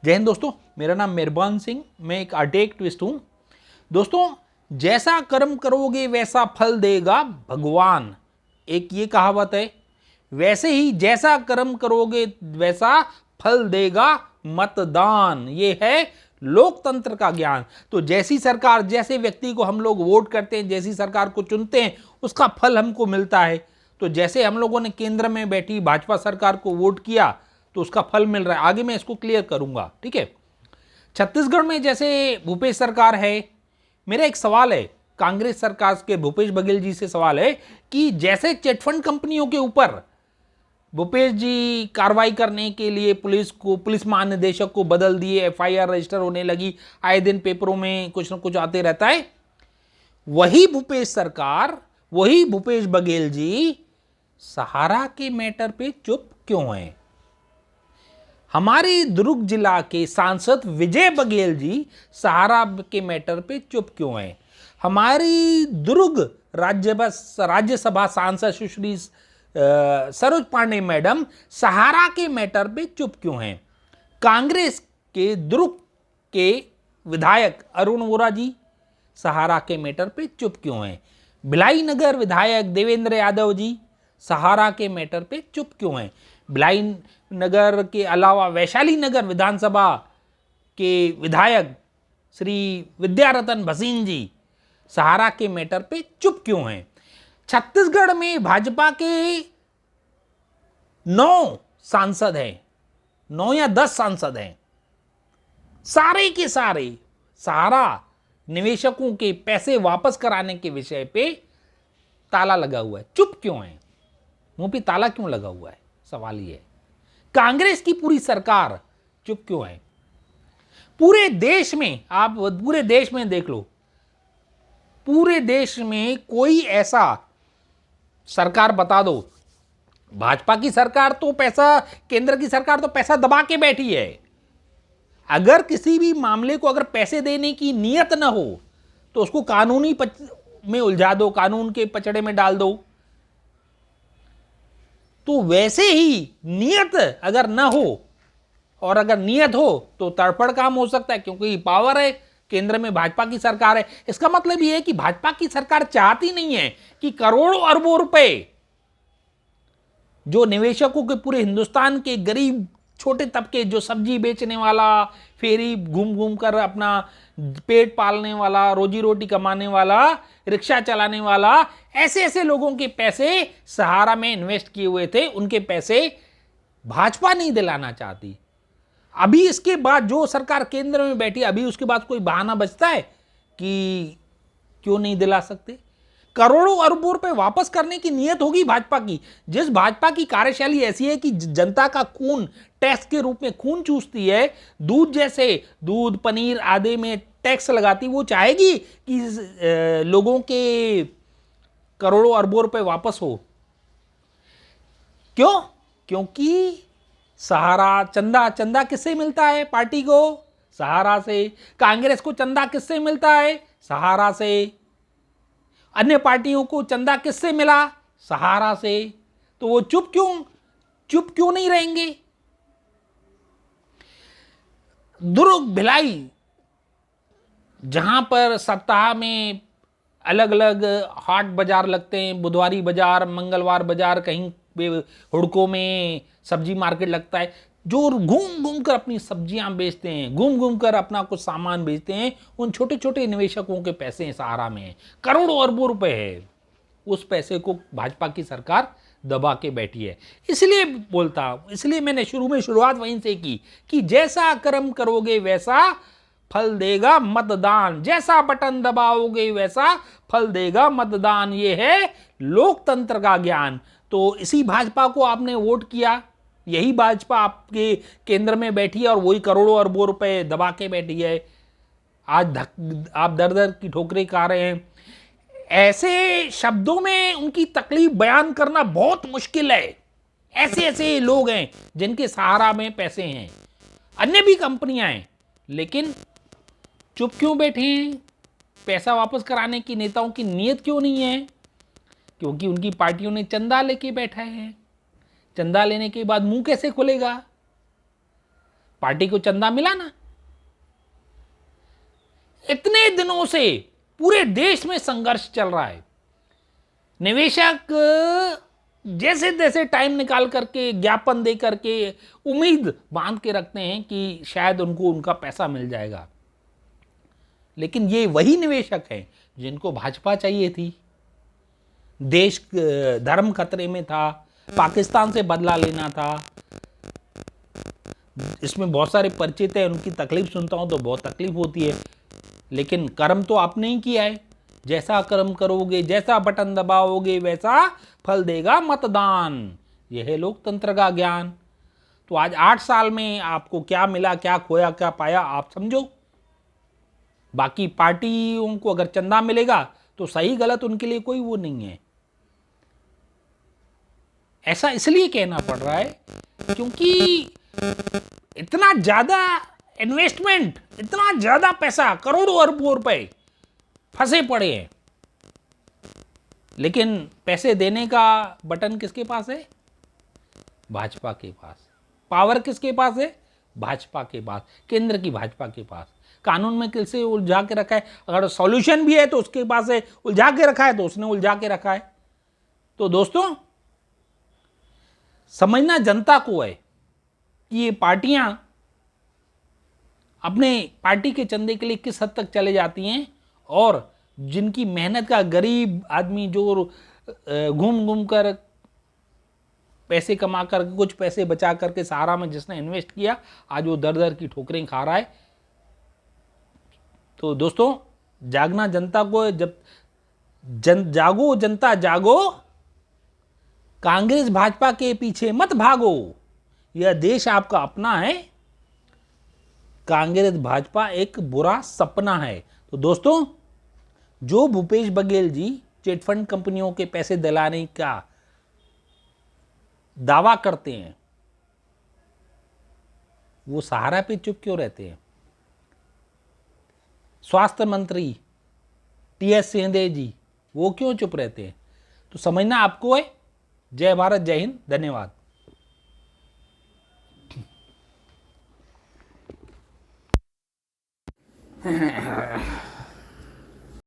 जय हिंद दोस्तों, मेरा नाम मेहरबान सिंह, मैं एक आर्टिस्ट हूं। दोस्तों, जैसा कर्म करोगे वैसा फल देगा भगवान, एक ये कहावत है। वैसे ही जैसा कर्म करोगे वैसा फल देगा मतदान, ये है लोकतंत्र का ज्ञान। तो जैसी सरकार, जैसे व्यक्ति को हम लोग वोट करते हैं, जैसी सरकार को चुनते हैं, उसका फल हमको मिलता है। तो जैसे हम लोगों ने केंद्र में बैठी भाजपा सरकार को वोट किया तो उसका फल मिल रहा है। आगे मैं इसको क्लियर करूंगा, ठीक है। छत्तीसगढ़ में जैसे भूपेश सरकार है, मेरा एक सवाल है कांग्रेस सरकार के भूपेश बघेल जी से, सवाल है कि जैसे चिटफंड कंपनियों के ऊपर भूपेश जी कार्रवाई करने के लिए पुलिस महानिदेशक को बदल दिए, एफआईआर रजिस्टर होने लगी, आए दिन पेपरों में कुछ ना कुछ आते रहता है। वही भूपेश सरकार, वही भूपेश बघेल जी सहारा के मैटर पे चुप क्यों हैं? हमारी दुर्ग जिला के सांसद विजय बघेल जी सहारा के मैटर पे चुप क्यों हैं? हमारी दुर्ग राज्यसभा सांसद सुश्री सरोज पांडे मैडम सहारा के मैटर पे चुप क्यों हैं? कांग्रेस के दुर्ग के विधायक अरुण वोरा जी सहारा के मैटर पे चुप क्यों हैं? भिलाई नगर विधायक देवेंद्र यादव जी सहारा के मैटर पे चुप क्यों हैं? भिलाई नगर के अलावा वैशाली नगर विधानसभा के विधायक श्री विद्यारतन भसीन जी सहारा के मैटर पे चुप क्यों हैं? छत्तीसगढ़ में भाजपा के 9 सांसद हैं, 9 या 10 सांसद हैं, सारे के सारे सहारा निवेशकों के पैसे वापस कराने के विषय पे ताला लगा हुआ है। चुप क्यों है? मुंह पे ताला क्यों लगा हुआ है? सवाल ये है। कांग्रेस की पूरी सरकार चुप क्यों है? पूरे देश में, आप पूरे देश में देख लो, पूरे देश में कोई ऐसा सरकार बता दो। भाजपा की सरकार तो पैसा, केंद्र की सरकार तो पैसा दबा के बैठी है। अगर किसी भी मामले को अगर पैसे देने की नियत ना हो तो उसको कानूनी में उलझा दो, कानून के पचड़े में डाल दो। तो वैसे ही नियत अगर ना हो, और अगर नियत हो तो तड़फड़ काम हो सकता है, क्योंकि पावर है, केंद्र में भाजपा की सरकार है। इसका मतलब यह है कि भाजपा की सरकार चाहती नहीं है कि करोड़ों अरबों रुपए जो निवेशकों के, पूरे हिंदुस्तान के गरीब छोटे तबके, जो सब्जी बेचने वाला, फेरी घूम घूम कर अपना पेट पालने वाला, रोजी रोटी कमाने वाला, रिक्शा चलाने वाला, ऐसे ऐसे लोगों के पैसे सहारा में इन्वेस्ट किए हुए थे, उनके पैसे भाजपा नहीं दिलाना चाहती। अभी इसके बाद जो सरकार केंद्र में बैठी, अभी उसके बाद कोई बहाना बचता है कि क्यों नहीं दिला सकते? करोड़ों अरबों रुपए वापस करने की नियत होगी भाजपा की। जिस भाजपा की कार्यशैली ऐसी है कि जनता का खून टैक्स के रूप में खून चूसती है, दूध जैसे, दूध पनीर आदि में टैक्स लगाती, वो चाहेगी कि लोगों के करोड़ों अरबों रुपए वापस हो। क्यों? क्योंकि सहारा चंदा, चंदा किससे मिलता है? पार्टी को सहारा से। कांग्रेस को चंदा किससे मिलता है? सहारा से। अन्य पार्टियों को चंदा किससे मिला? सहारा से। तो वो चुप क्यों नहीं रहेंगे? दुर्ग भिलाई, जहां पर सप्ताह में अलग अलग हाट बाजार लगते हैं, बुधवारी बाजार, मंगलवार बाजार, कहीं हुड़कों में सब्जी मार्केट लगता है, जो घूम घूम कर अपनी सब्जियां बेचते हैं, घूम घूम कर अपना कुछ सामान बेचते हैं, उन छोटे छोटे निवेशकों के पैसे हैं सहारा में, करोड़ों अरबों रुपए है। उस पैसे को भाजपा की सरकार दबा के बैठी है। इसलिए बोलता हूं, इसलिए मैंने शुरुआत वहीं से की कि जैसा कर्म करोगे वैसा फल देगा मतदान, जैसा बटन दबाओगे वैसा फल देगा मतदान। ये है लोकतंत्र का ज्ञान। तो इसी भाजपा को आपने वोट किया, यही भाजपा आपके केंद्र में बैठी है और वही करोड़ों अरबों रुपए दबा के बैठी है। आज आप दर दर की ठोकरें खा रहे हैं। ऐसे शब्दों में उनकी तकलीफ बयान करना बहुत मुश्किल है। ऐसे ऐसे लोग हैं जिनके सहारा में पैसे हैं, अन्य भी कंपनियां हैं, लेकिन चुप क्यों बैठे हैं? पैसा वापस कराने की नेताओं की नीयत क्यों नहीं है? क्योंकि उनकी पार्टियों ने चंदा लेके बैठा है। चंदा लेने के बाद मुंह कैसे खुलेगा? पार्टी को चंदा मिला ना। इतने दिनों से पूरे देश में संघर्ष चल रहा है। निवेशक जैसे तैसे टाइम निकाल करके, ज्ञापन दे करके उम्मीद बांध के रखते हैं कि शायद उनको उनका पैसा मिल जाएगा। लेकिन ये वही निवेशक हैं जिनको भाजपा चाहिए थी। देश धर्म खतरे में था, पाकिस्तान से बदला लेना था। इसमें बहुत सारे परिचित हैं, उनकी तकलीफ सुनता हूं तो बहुत तकलीफ होती है। लेकिन कर्म तो आपने ही किया है। जैसा कर्म करोगे, जैसा बटन दबाओगे, वैसा फल देगा मतदान। यह है लोकतंत्र का ज्ञान। तो आज 8 साल में आपको क्या मिला, क्या खोया, क्या पाया, आप समझो। बाकी पार्टियों को अगर चंदा मिलेगा तो सही गलत उनके लिए कोई वो नहीं है। ऐसा इसलिए कहना पड़ रहा है क्योंकि इतना ज्यादा इन्वेस्टमेंट, इतना ज्यादा पैसा, करोड़ों अरबों रुपए फंसे पड़े हैं। लेकिन पैसे देने का बटन किसके पास है? भाजपा के पास। पावर किसके पास है? भाजपा के पास, केंद्र की भाजपा के पास। कानून में किसे उलझा के रखा है? अगर सॉल्यूशन भी है तो उसके पास है, उलझा के रखा है तो उसने उलझा के रखा है। तो दोस्तों, समझना जनता को है कि ये पार्टियां अपने पार्टी के चंदे के लिए किस हद तक चले जाती हैं, और जिनकी मेहनत का गरीब आदमी जो घूम घूम कर पैसे कमा कर, कुछ पैसे बचा करके सहारा में जिसने इन्वेस्ट किया, आज वो दर दर की ठोकरें खा रहा है। तो दोस्तों, जागना जनता को। जब जागो जनता जागो, कांग्रेस भाजपा के पीछे मत भागो। यह देश आपका अपना है। कांग्रेस भाजपा एक बुरा सपना है। तो दोस्तों, जो भूपेश बघेल जी चिटफंड कंपनियों के पैसे दिलाने का दावा करते हैं, वो सहारा पे चुप क्यों रहते हैं? स्वास्थ्य मंत्री टीएस सिंहदेव जी, वो क्यों चुप रहते हैं? तो समझना आपको है। जय भारत, जय हिंद, धन्यवाद।